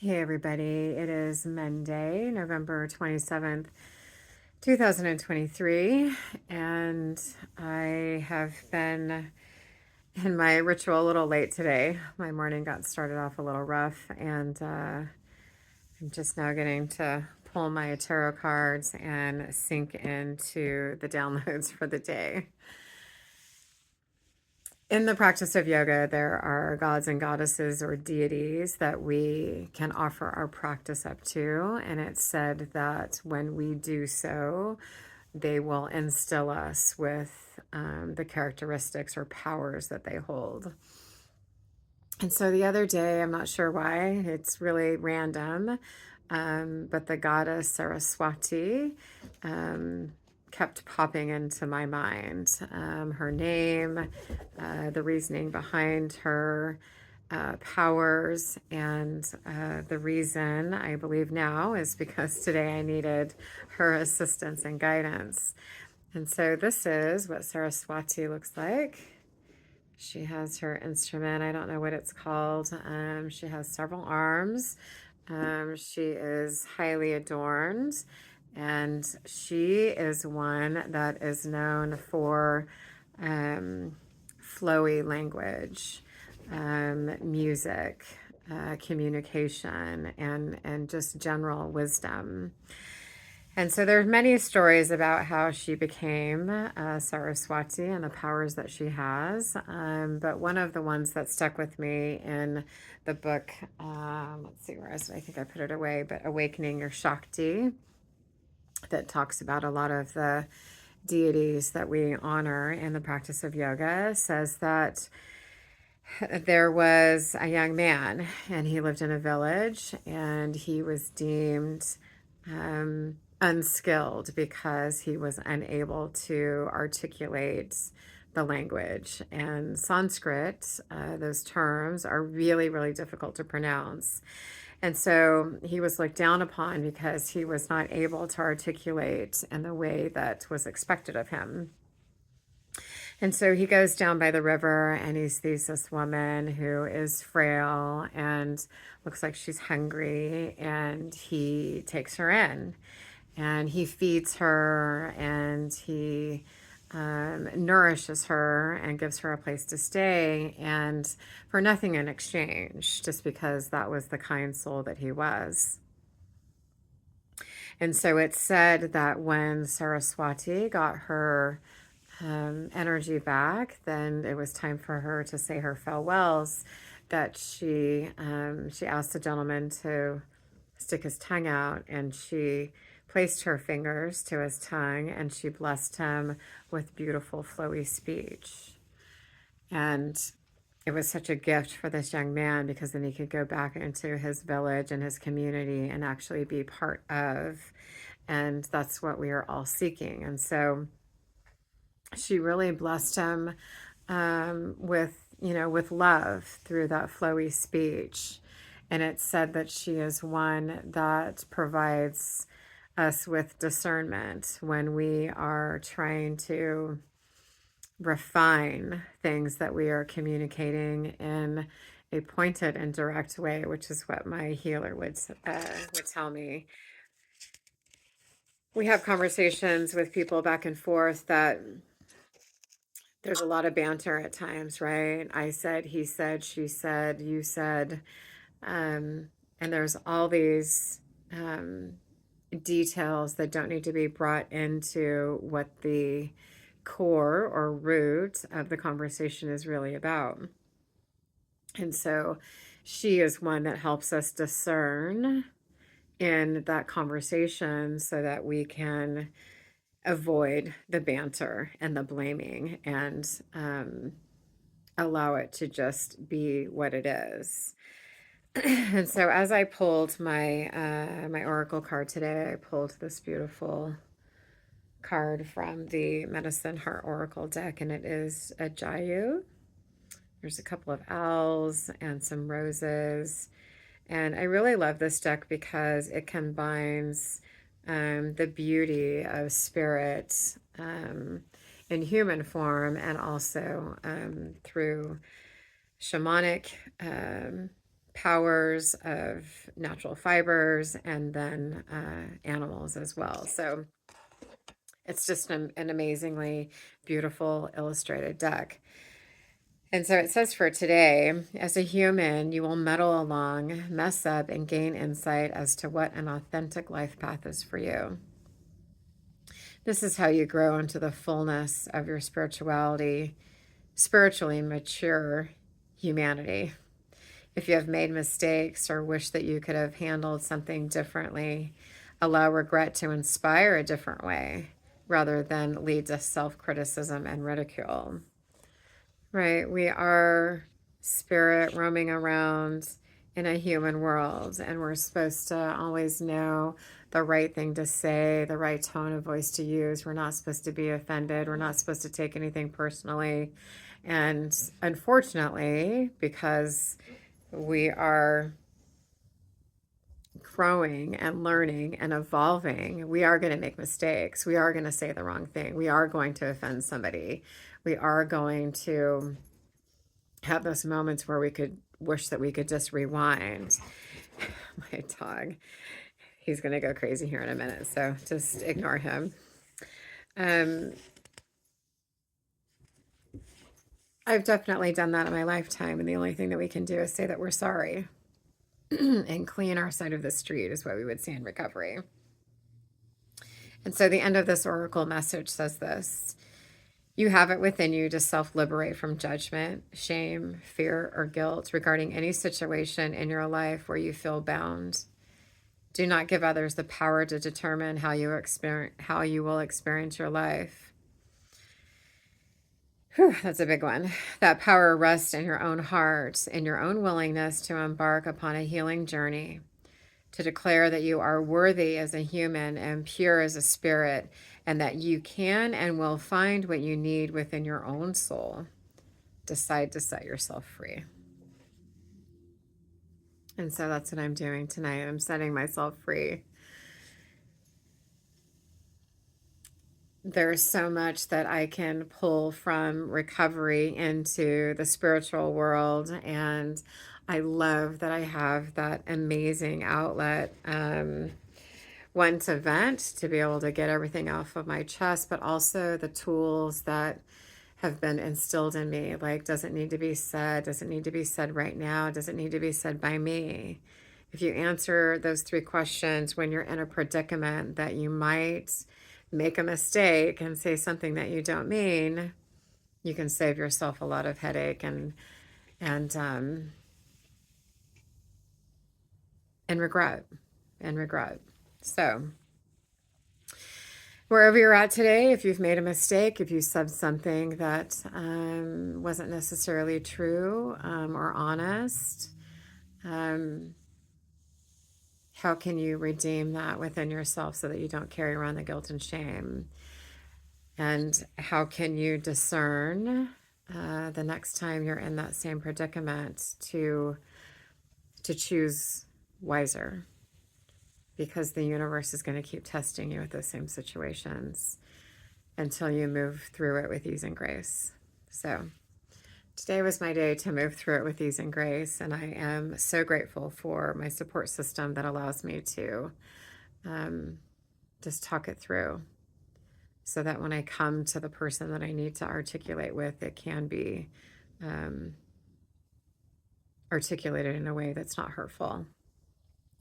Hey everybody, it is Monday, November 27th, 2023, and I have been in my ritual a little late today. My morning got started off a little rough, and I'm just now getting to pull my tarot cards and sink into the downloads for the day. In the practice of yoga, there are gods and goddesses or deities that we can offer our practice up to. And it's said that when we do so, they will instill us with the characteristics or powers that they hold. And so the other day, I'm not sure why, it's really random, but the goddess Saraswati kept popping into my mind. Her name, the reasoning behind her powers, and the reason I believe now is because today I needed her assistance and guidance. And so this is what Saraswati looks like. She has her instrument. I don't know what it's called. She has several arms. She is highly adorned, and she is one that is known for flowy language, music, communication, and just general wisdom. And so there's many stories about how she became Saraswati and the powers that she has. But one of the ones that stuck with me in the book, let's see, where is it? I think I put it away, but Awakening Your Shakti, that talks about a lot of the deities that we honor in the practice of yoga, says that there was a young man and he lived in a village, and he was deemed unskilled because he was unable to articulate the language. And Sanskrit, those terms are really, really difficult to pronounce. And so he was looked down upon because he was not able to articulate in the way that was expected of him. And so he goes down by the river and he sees this woman who is frail and looks like she's hungry, and he takes her in and he feeds her, and he nourishes her and gives her a place to stay, and for nothing in exchange, just because that was the kind soul that he was. And so it's said that when Saraswati got her energy back, then it was time for her to say her farewells, that she asked the gentleman to stick his tongue out, and she placed her fingers to his tongue and she blessed him with beautiful flowy speech. And it was such a gift for this young man, because then he could go back into his village and his community and actually be part of, and that's what we are all seeking. And so she really blessed him with love through that flowy speech. And it's said that she is one that provides us with discernment when we are trying to refine things that we are communicating in a pointed and direct way, which is what my healer would tell me. We have conversations with people back and forth that there's a lot of banter at times, right? I said, he said, she said, you said, and there's all these details that don't need to be brought into what the core or root of the conversation is really about. And so she is one that helps us discern in that conversation so that we can avoid the banter and the blaming, and allow it to just be what it is. And so as I pulled my my oracle card today, I pulled this beautiful card from the Medicine Heart Oracle deck, and it is a Jayu. There's a couple of owls and some roses. And I really love this deck because it combines the beauty of spirit in human form, and also through shamanic powers of natural fibers, and then animals as well. So it's just an amazingly beautiful illustrated deck. And so it says for today, as a human, you will muddle along, mess up, and gain insight as to what an authentic life path is for you. This is how you grow into the fullness of your spirituality, spiritually mature humanity. If you have made mistakes or wish that you could have handled something differently, allow regret to inspire a different way rather than lead to self-criticism and ridicule. Right? We are spirit roaming around in a human world, and we're supposed to always know the right thing to say, the right tone of voice to use. We're not supposed to be offended. We're not supposed to take anything personally. And unfortunately, because we are growing and learning and evolving, we are going to make mistakes. We are going to say the wrong thing. We are going to offend somebody. We are going to have those moments where we could wish that we could just rewind. My dog, he's going to go crazy here in a minute, so just ignore him. I've definitely done that in my lifetime, and the only thing that we can do is say that we're sorry and clean our side of the street is what we would say in recovery. And so the end of this oracle message says this: you have it within you to self-liberate from judgment, shame, fear, or guilt regarding any situation in your life where you feel bound. Do not give others the power to determine how you will experience your life. Whew, that's a big one. That power rests in your own heart, in your own willingness to embark upon a healing journey, to declare that you are worthy as a human and pure as a spirit, and that you can and will find what you need within your own soul. Decide to set yourself free. And so that's what I'm doing tonight. I'm setting myself free. There's so much that I can pull from recovery into the spiritual world, and I love that I have that amazing outlet. One, to vent, to be able to get everything off of my chest, but also the tools that have been instilled in me, like, doesn't need to be said, doesn't need to be said right now, doesn't need to be said by me. If you answer those 3 questions when you're in a predicament that you might make a mistake and say something that you don't mean, you can save yourself a lot of headache and regret. So wherever you're at today, if you've made a mistake, if you said something that wasn't necessarily true or honest, how can you redeem that within yourself so that you don't carry around the guilt and shame? And how can you discern the next time you're in that same predicament to choose wiser? Because the universe is going to keep testing you with those same situations until you move through it with ease and grace. So today was my day to move through it with ease and grace, and I am so grateful for my support system that allows me to just talk it through, so that when I come to the person that I need to articulate with, it can be articulated in a way that's not hurtful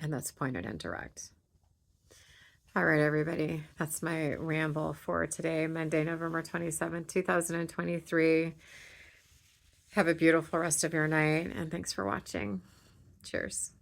and that's pointed and direct. All right, everybody, that's my ramble for today, Monday, November 27th, 2023. Have a beautiful rest of your night, and thanks for watching. Cheers.